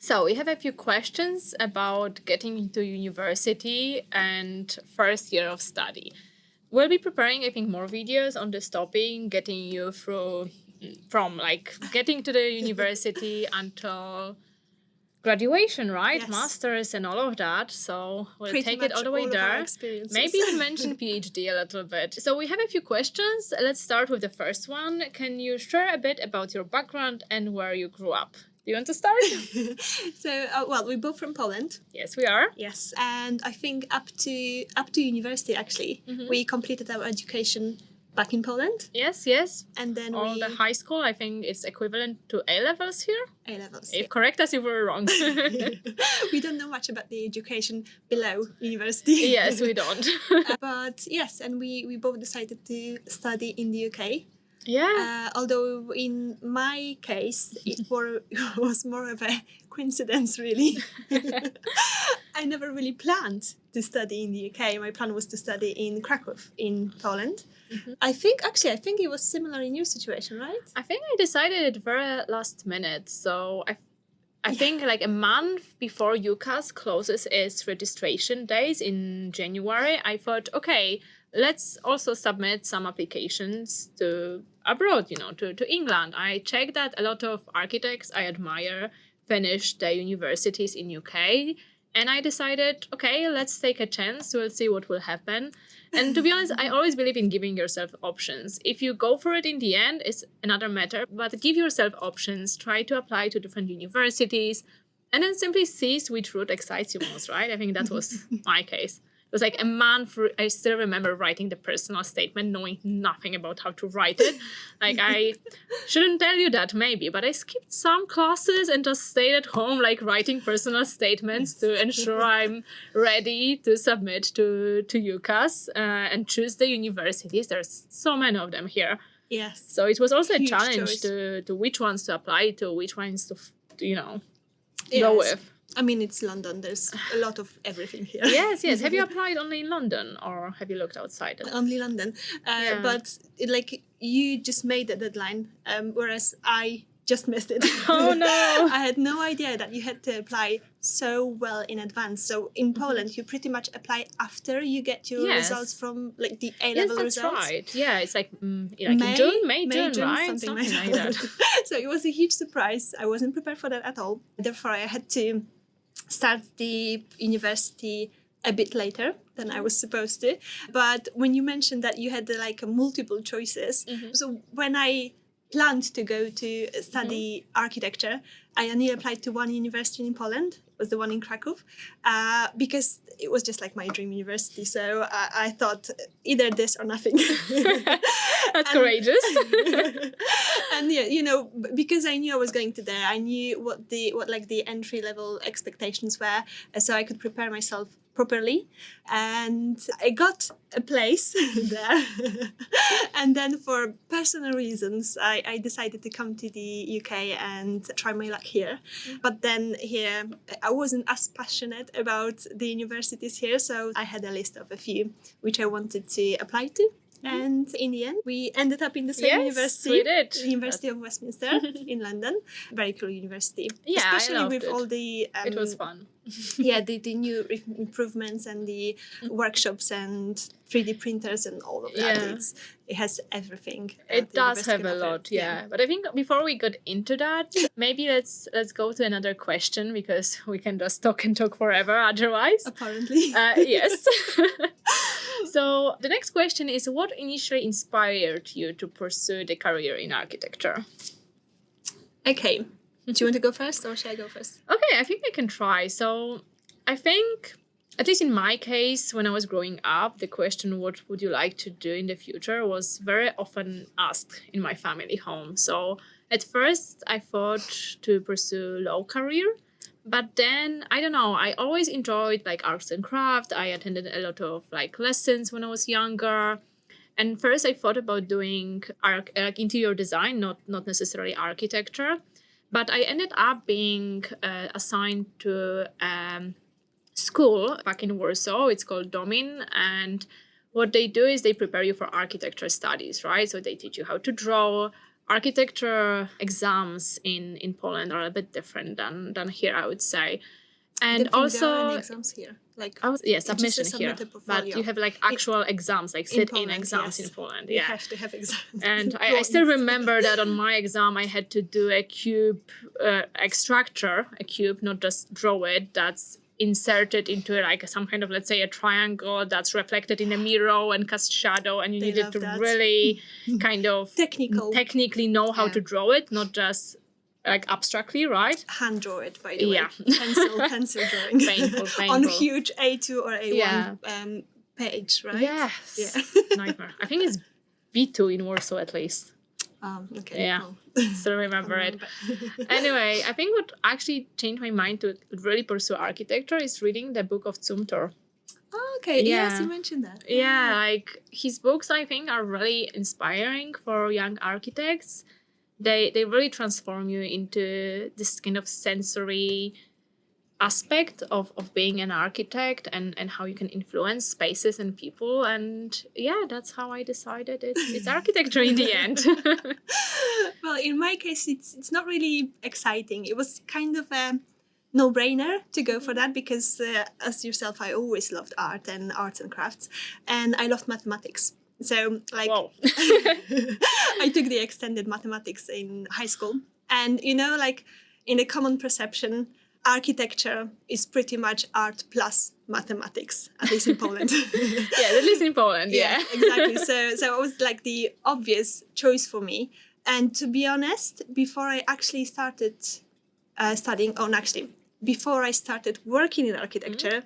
So we have a few questions about getting into university and first year of study. We'll be preparing, I think, more videos on this topic, getting you through from like getting to the university until graduation, right? Yes. Masters and all of that. So we'll Pretty take it all much the way all of our there. experiences. Maybe even mention PhD a little bit. So we have a few questions. Let's start with the first one. Can you share a bit about your background and where you grew up? Do you want to start? So, well, we're both from Poland. Yes, we are. Yes, and I think up to university actually, we completed our education back in Poland, Yes. and then All we the high school, I think, is equivalent to A levels here. A levels. If correct us if we're wrong. We don't know much about the education below university. Yes, we don't. But yes, and we both decided to study in the UK. Yeah. Although in my case, it was more of a coincidence, really. I never really planned to study in the UK. My plan was to study in Krakow, in Poland. I think it was similar in your situation, right? I think I decided it very last minute. So I think like a month before UCAS closes its registration days in January, I thought, okay, let's also submit some applications to abroad, to England. I checked that a lot of architects I admire finished their universities in UK. And I decided, okay, let's take a chance. We'll see what will happen. And to be honest, I always believe in giving yourself options. If you go for it in the end, it's another matter. But give yourself options. Try to apply to different universities. And then simply see which route excites you most, right? I think that was my case. It was like a month. I still remember writing the personal statement, knowing nothing about how to write it. Like, I shouldn't tell you that maybe, but I skipped some classes and just stayed at home, like writing personal statements to ensure I'm ready to submit to UCAS and choose the universities. There's so many of them here. Yes. So it was also a Huge challenge choice. to which ones to apply to, which ones to go Yes. with. I mean, it's London. There's a lot of everything here. Yes. Have you applied only in London or have you looked outside it? Only London. Yeah. But like you just made the deadline, whereas I just missed it. Oh no! I had no idea that you had to apply so well in advance. So in Poland, you pretty much apply after you get your Yes. results from like the A Yes, level that's results. right. Yeah, it's like in June, May, June, right? Something like that. So it was a huge surprise. I wasn't prepared for that at all. Therefore, I had to start the university a bit later than I was supposed to. But when you mentioned that you had like multiple choices, so when I planned to go to study architecture, I only applied to one university in Poland. It was the one in Krakow, because it was just like my dream university. So I thought either this or nothing. That's courageous. And yeah, because I knew I was going to there, I knew what the entry level expectations were, so I could prepare myself properly, and I got a place there. And then for personal reasons, I decided to come to the UK and try my luck here. But then here, I wasn't as passionate about the universities here, so I had a list of a few which I wanted to apply to. And in the end, we ended up in the same Yes, university. we did. The University of Westminster in London. Very cool university. Yeah, I especially loved with it. all the It was fun. the new improvements and the workshops and 3D printers and all of that. Yeah. It has everything. It the does university have can a offer. lot, yeah. But I think before we get into that, maybe let's go to another question because we can just talk and talk forever otherwise. Apparently. Yes. So the next question is, what initially inspired you to pursue the career in architecture? Okay. Do you want to go first or shall I go first? Okay, I think I can try. So I think, at least in my case, when I was growing up, the question, what would you like to do in the future, was very often asked in my family home. So at first I thought to pursue law career, but then, I don't know, I always enjoyed like arts and craft. I attended a lot of like lessons when I was younger. And first I thought about doing interior design, not necessarily architecture. But I ended up being assigned to school back in Warsaw. It's called Domin. And what they do is they prepare you for architecture studies, right? So they teach you how to draw, architecture exams in Poland are a bit different than here, I would say. And I don't think there are also, any exams here. Like yeah, just submission a here, submitted but portfolio. you have like actual exams, like sit-in Poland, exams yes. in Poland. You Yeah, have to have exams. and I still remember that on my exam I had to do a cube, structure, a cube, not just draw it. That's inserted into like some kind of, let's say, a triangle that's reflected in a mirror and cast shadow, and you They needed love to that. really kind of technically know how Yeah. to draw it, not just like abstractly, right? Hand draw it, by the way. Yeah. Pencil drawing. Painful. On huge A2 or A1 Yeah. page, right? Yes. Yeah. Nightmare. I think it's B2 in Warsaw at least. Okay. Yeah. Well. Still remember it. Anyway, I think what actually changed my mind to really pursue architecture is reading the book of Zumthor. Okay. Yeah. Yes, you mentioned that. Yeah, like his books, I think, are really inspiring for young architects. They really transform you into this kind of sensory aspect of being an architect, and how you can influence spaces and people. And yeah, that's how I decided it's architecture in the end. Well, in my case, it's not really exciting. It was kind of a no-brainer to go for that because, as yourself, I always loved art and arts and crafts, and I loved mathematics. So, like, Wow. I took the extended mathematics in high school, and like in a common perception, architecture is pretty much art plus mathematics, at least in Poland. Yeah, at least in Poland. Yeah. Exactly. So it was like the obvious choice for me. And to be honest, before I actually started studying, before I started working in architecture,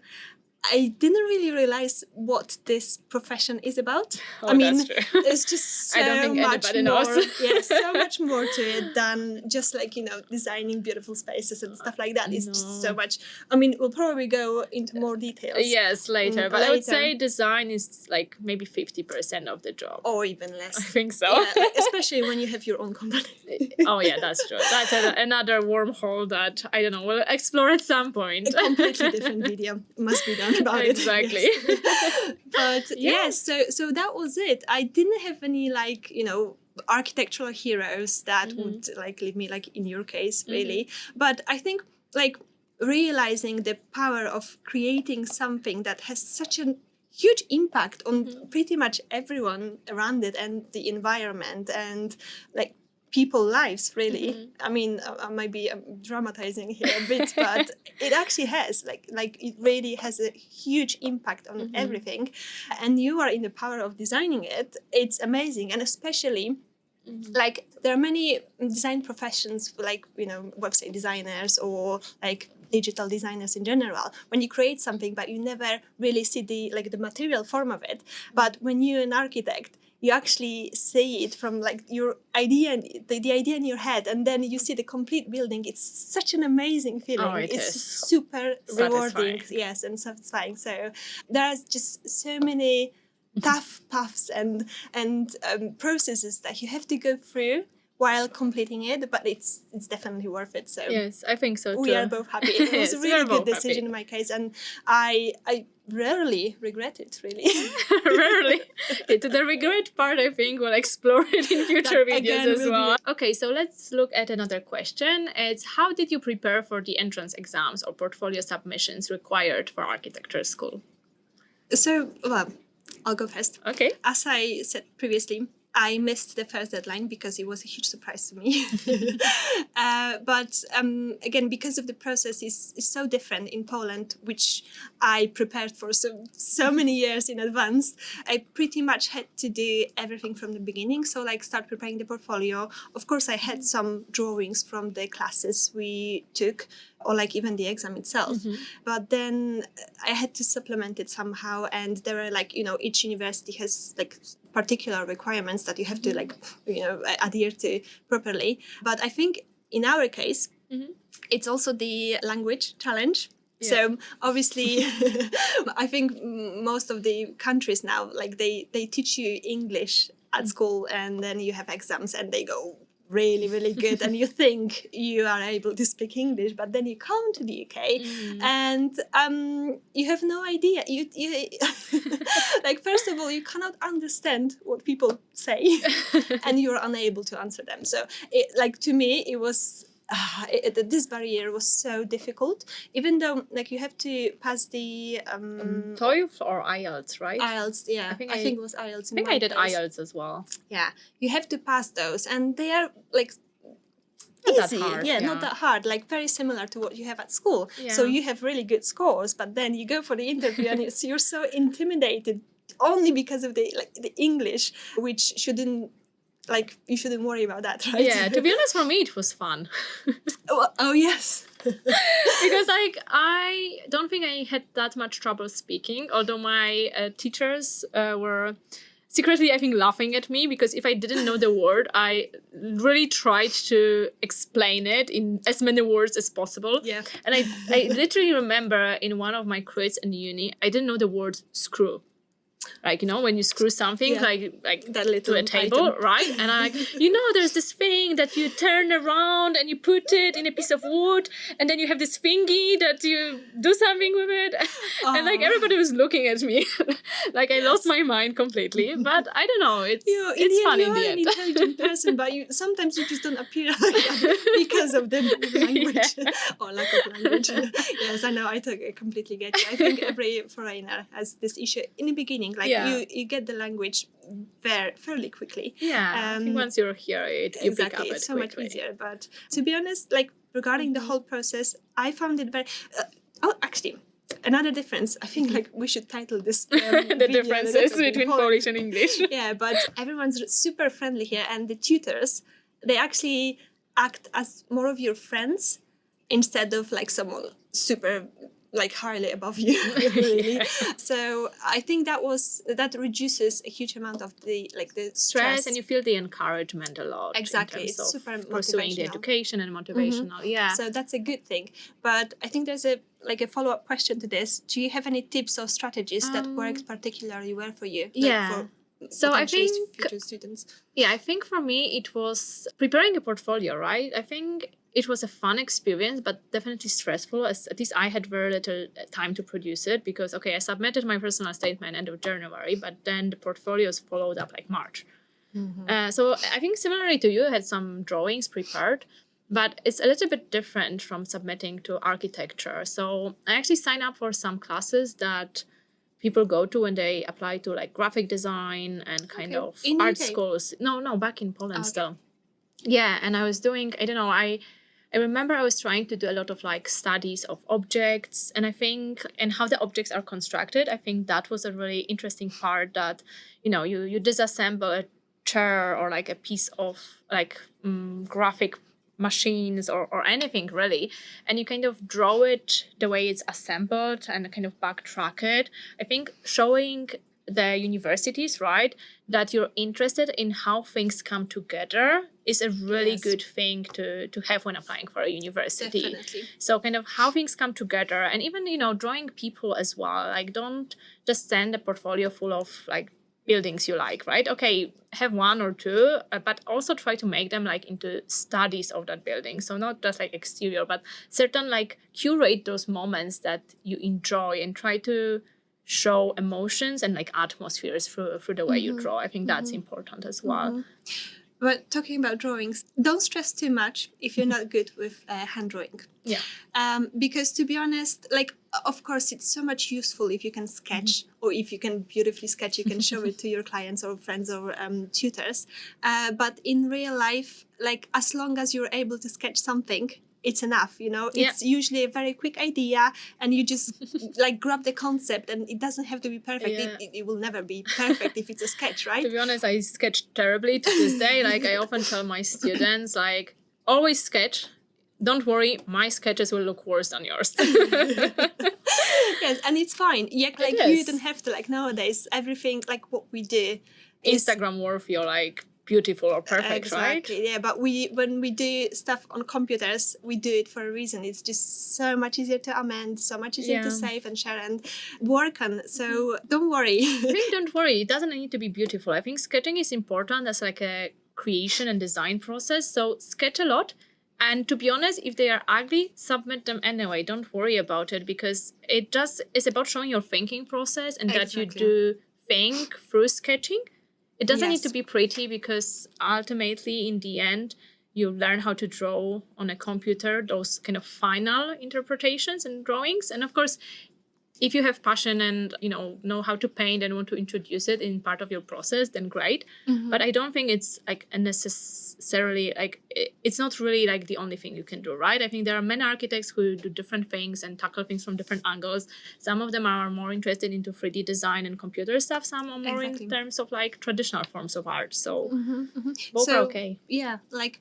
I didn't really realize what this profession is about. Oh, I mean, that's true. there's just so I don't think much anybody more. knows. Yeah, so much more to it than just like designing beautiful spaces and stuff like that. It's just so much. I mean, we'll probably go into more details. Yes, later. But I would say design is like maybe 50% of the job. Or even less. I think so. Yeah, especially when you have your own company. Oh yeah, that's true. That's another wormhole that I don't know. We'll explore at some point. A completely different video must be done about exactly. it. Yes. But yes, so that was it. I didn't have any architectural heroes that would lead me in your case really. But I think realizing the power of creating something that has such a huge impact on pretty much everyone around it and the environment and people's lives really. I mean, I might be dramatizing here a bit, but it actually has it really has a huge impact on everything, and you are in the power of designing it. It's amazing. And especially there are many design professions website designers or digital designers in general, when you create something but you never really see the material form of it. But when you're an architect, you actually see it from your idea, the idea in your head, and then you see the complete building. It's such an amazing feeling. Oh, it's is super rewarding, satisfying. yes, and satisfying. So there's just so many tough paths and processes that you have to go through while completing it, but it's definitely worth it. So yes, I think so too. we are both happy. It was Yes, a we are really good both decision happy. in my case, and I rarely regret it, really. Rarely. To the regret part, I think we'll explore it in future That, videos again, as will be well. Okay, so let's look at another question. It's how did you prepare for the entrance exams or portfolio submissions required for architecture school? So, well, I'll go first. Okay. As I said previously, I missed the first deadline because it was a huge surprise to me. But again, because of the process is so different in Poland, which I prepared for so many years in advance, I pretty much had to do everything from the beginning. So start preparing the portfolio. Of course, I had some drawings from the classes we took, or even the exam itself. But then I had to supplement it somehow, and there are each university has particular requirements that you have to adhere to properly. But I think in our case, it's also the language challenge. Yeah. So obviously, I think most of the countries now, they teach you English at school, and then you have exams and they go really, really good and you think you are able to speak English, but then you come to the UK and you have no idea. You like, first of all, you cannot understand what people say and you're unable to answer them. So to me, it was this barrier was so difficult, even though like you have to pass the TOEFL or IELTS, right? IELTS. Yeah, I think it was IELTS. I think I did IELTS as well. Yeah, you have to pass those, and they are like not easy. that hard, not that hard. Like very similar to what you have at school. So you have really good scores, but then you go for the interview and you're so intimidated only because of the English, which shouldn't. Like, you shouldn't worry about that, right? Yeah, to be honest, for me, it was fun. Oh, yes. Because, like, I don't think I had that much trouble speaking, although my teachers were secretly, I think, laughing at me, because if I didn't know the word, I really tried to explain it in as many words as possible. Yeah. And I literally remember in one of my quiz in uni, I didn't know the word screw. Like, when you screw something like that little to a table, item. right? And I'm like, there's this thing that you turn around and you put it in a piece of wood, and then you have this thingy that you do something with it. And like everybody was looking at me like I lost my mind completely. But I don't know, it's fun in the end. You're an intelligent person, but sometimes you just don't appear like that because of the language or lack of language. Yes, I know, I completely get you. I think every foreigner has this issue in the beginning. Like you get the language fairly quickly. Yeah, I think once you're here, you pick up it it's so quickly. much easier. But to be honest, like regarding the whole process, I found it very. Actually, another difference. I think like we should title this the differences between Polish and English. Yeah, but everyone's super friendly here, and the tutors, they actually act as more of your friends instead of like someone super like highly above you, really. So I think that reduces a huge amount of the stress, and you feel the encouragement a lot. Exactly, it's super pursuing the education and motivational. Yeah. So that's a good thing. But I think there's a follow-up question to this. Do you have any tips or strategies that worked particularly well for you? So I think future students. Yeah, I think for me it was preparing a portfolio, right? I think it was a fun experience, but definitely stressful, as at least I had very little time to produce it, because, I submitted my personal statement end of January, but then the portfolios followed up like March. So I think similarly to you, I had some drawings prepared, but it's a little bit different from submitting to architecture. So I actually signed up for some classes that people go to when they apply to like graphic design and kind of in art UK? schools. No, back in Poland still. Yeah, and I was doing, I remember I was trying to do a lot of like studies of objects, and how the objects are constructed. I think that was a really interesting part, that, you disassemble a chair or like a piece of like graphic machines or anything really, and you kind of draw it the way it's assembled and kind of backtrack it. I think showing the universities, right, that you're interested in how things come together is a really good thing to have when applying for a university. Definitely. So kind of how things come together, and even, drawing people as well. Like, don't just send a portfolio full of like buildings you like, right? Okay, have one or two, but also try to make them like into studies of that building. So not just like exterior, but certain like curate those moments that you enjoy and try to show emotions and like atmospheres through the way you draw. I think that's important as well. But talking about drawings, don't stress too much if you're not good with hand drawing. Yeah. Because to be honest, like, of course, it's so much useful if you can sketch, or if you can beautifully sketch, you can show it to your clients or friends or tutors. But in real life, like, as long as you're able to sketch something, it's enough, It's usually a very quick idea, and you just like grab the concept, and it doesn't have to be perfect. It will never be perfect if it's a sketch, right? To be honest, I sketch terribly to this day. Like, I often tell my students, like, always sketch. Don't worry, my sketches will look worse than yours. Yes, and it's fine. Yeah, like you don't have to, like, nowadays everything like what we do is Instagram worthy or like beautiful or perfect, right? Yeah, but when we do stuff on computers, we do it for a reason. It's just so much easier to amend, so much easier to save and share and work on. So don't worry. I think don't worry. It doesn't need to be beautiful. I think sketching is important as like a creation and design process. So sketch a lot. And to be honest, if they are ugly, submit them anyway. Don't worry about it, because it just is about showing your thinking process and that you Exactly. do think through sketching. It doesn't need to Yes. be pretty, because ultimately, in the end, you learn how to draw on a computer those kind of final interpretations and drawings. And of course, if you have passion and know how to paint and want to introduce it in part of your process, then great. But I don't think it's like a necessarily like it's not really like the only thing you can do, right? I think there are many architects who do different things and tackle things from different angles. Some of them are more interested into 3D design and computer stuff. Some are more Exactly. in terms of like traditional forms of art. So both are okay. Yeah, like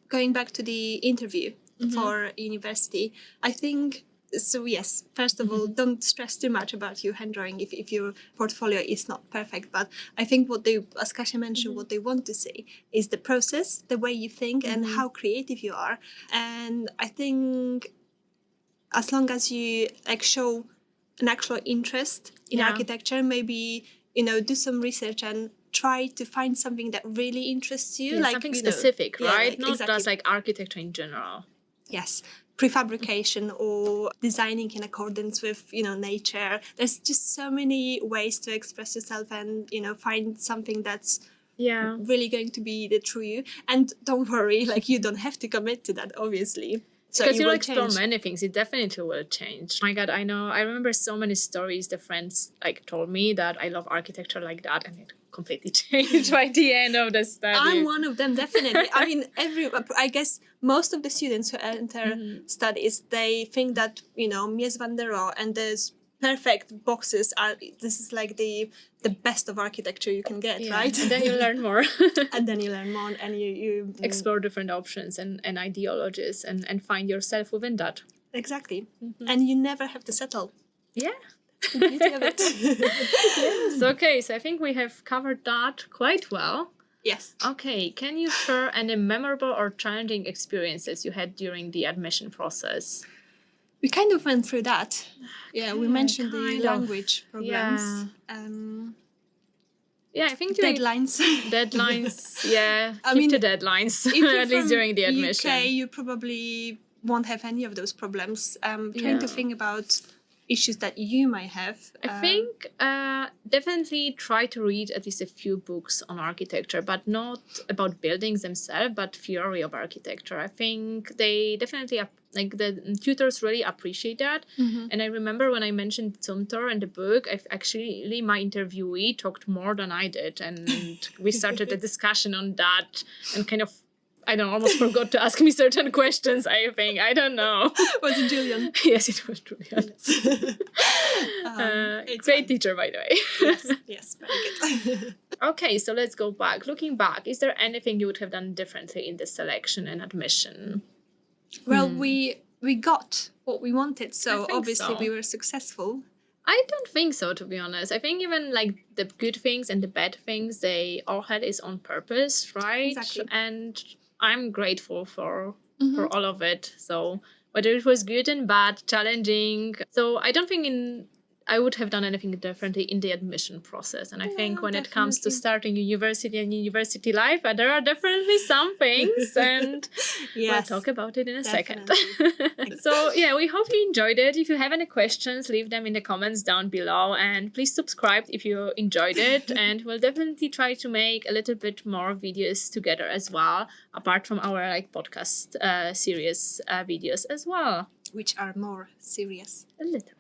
going back to the interview for university, I think. So yes, first of all, don't stress too much about your hand drawing if your portfolio is not perfect. But I think what they, as Kasia mentioned, what they want to see is the process, the way you think, and how creative you are. And I think as long as you like show an actual interest in Yeah. architecture, maybe do some research and try to find something that really interests you, Yeah, like something specific, yeah, right? like, Not exactly. just like architecture in general. Yes, prefabrication or designing in accordance with nature. There's just so many ways to express yourself and find something that's Yeah. really going to be the true you. And don't worry, like you don't have to commit to that, obviously. So Because it you'll will explore change. many things, it definitely will change. My God, I remember so many stories the friends like told me that I love architecture like that, and it completely changed by the end of the studies. I'm one of them, definitely. I mean, I guess most of the students who enter studies, they think that Mies van der Rohe and there's perfect boxes are. This is like the best of architecture you can get, Yeah, right? and then you learn more. And then you learn more, and you Explore different options and ideologies and find yourself within that. exactly. And you never have to settle. Yeah. The beauty of it. Yes. Okay, so I think we have covered that quite well. Yes. Okay, can you share any memorable or challenging experiences you had during the admission process? We kind of went through that. Yeah, we Okay, mentioned the kind of. language problems. Yeah, I think during Deadlines. deadlines, yeah, I keep mean, to deadlines, If you're at least from during the admission. UK, you probably won't have any of those problems. Trying to Yeah. think about issues that you might have. I think definitely try to read at least a few books on architecture, but not about buildings themselves, but theory of architecture. I think they definitely like the tutors really appreciate that. And I remember when I mentioned Zumthor and the book, actually my interviewee talked more than I did, and we started a discussion on that and kind of. I don't know, almost forgot to ask me certain questions, I think. I don't know. Was it Julian? Yes, it was Julian. It's Great fine. teacher, by the way. Yes, very good. Okay, so let's go back. Looking back, is there anything you would have done differently in the selection and admission? Well, we got what we wanted, I so think obviously so. we were successful. I don't think so, to be honest. I think even like the good things and the bad things, they all had its own purpose, right? Exactly. And I'm grateful for all of it. So whether it was good and bad, challenging. So I don't think I would have done anything differently in the admission process. And I think No, when it comes to definitely. starting university and university life, there are definitely some things, and we'll Yes. talk about it in a second. Definitely. So yeah, we hope you enjoyed it. If you have any questions, leave them in the comments down below, and please subscribe if you enjoyed it. And we'll definitely try to make a little bit more videos together as well, apart from our like podcast series videos as well. Which are more serious. A little.